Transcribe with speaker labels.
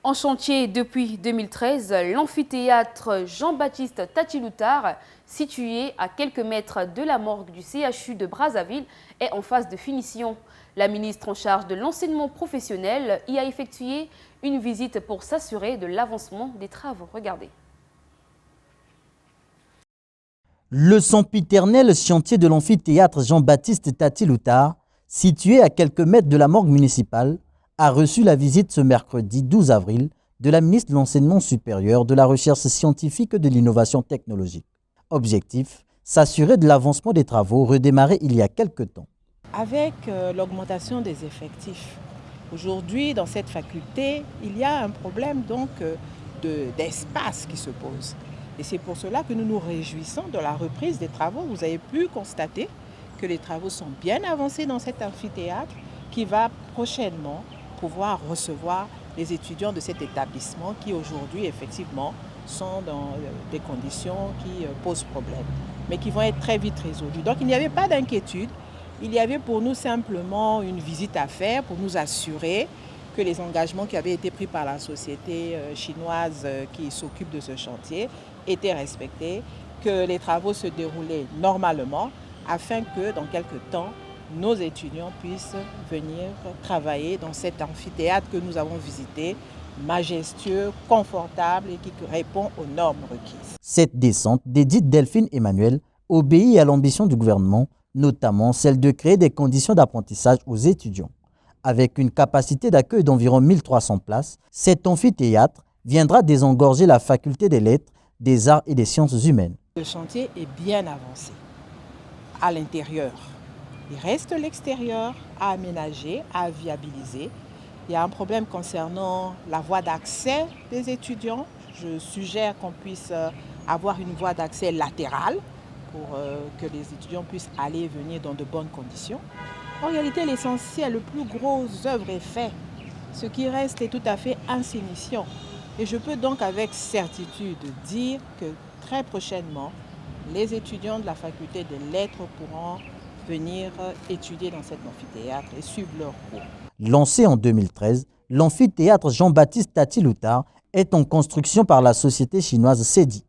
Speaker 1: En chantier depuis 2013, l'amphithéâtre Jean-Baptiste Tati-Loutard, situé à quelques mètres de la morgue du CHU de Brazzaville, est en phase de finition. La ministre en charge de l'enseignement professionnel y a effectué une visite pour s'assurer de l'avancement des travaux. Regardez.
Speaker 2: Le sempiternel chantier de l'amphithéâtre Jean-Baptiste Tati-Loutard, situé à quelques mètres de la morgue municipale, a reçu la visite ce mercredi 12 avril de la ministre de l'Enseignement supérieur, de la Recherche scientifique et de l'Innovation technologique. Objectif, s'assurer de l'avancement des travaux redémarrés il y a quelque temps.
Speaker 3: Avec l'augmentation des effectifs, aujourd'hui dans cette faculté, il y a un problème donc d'espace qui se pose. Et c'est pour cela que nous nous réjouissons de la reprise des travaux. Vous avez pu constater que les travaux sont bien avancés dans cet amphithéâtre qui va prochainement pouvoir recevoir les étudiants de cet établissement qui aujourd'hui effectivement sont dans des conditions qui posent problème, mais qui vont être très vite résolues. Donc il n'y avait pas d'inquiétude, il y avait pour nous simplement une visite à faire pour nous assurer que les engagements qui avaient été pris par la société chinoise qui s'occupe de ce chantier étaient respectés, que les travaux se déroulaient normalement afin que dans quelques temps, nos étudiants puissent venir travailler dans cet amphithéâtre que nous avons visité, majestueux, confortable et qui répond aux normes requises.
Speaker 2: Cette descente, dédite Delphine Emmanuel, obéit à l'ambition du gouvernement, notamment celle de créer des conditions d'apprentissage aux étudiants. Avec une capacité d'accueil d'environ 1300 places, cet amphithéâtre viendra désengorger la faculté des lettres, des arts et des sciences humaines.
Speaker 3: Le chantier est bien avancé à l'intérieur. Il reste l'extérieur à aménager, à viabiliser. Il y a un problème concernant la voie d'accès des étudiants. Je suggère qu'on puisse avoir une voie d'accès latérale pour que les étudiants puissent aller et venir dans de bonnes conditions. En réalité, l'essentiel, le plus gros œuvre est fait. Ce qui reste est tout à fait insignifiant. Et je peux donc avec certitude dire que très prochainement, les étudiants de la faculté des lettres pourront venir étudier dans cet amphithéâtre et suivre leur cours.
Speaker 2: Lancé en 2013, l'amphithéâtre Jean-Baptiste Tati-Loutard est en construction par la société chinoise CEDI.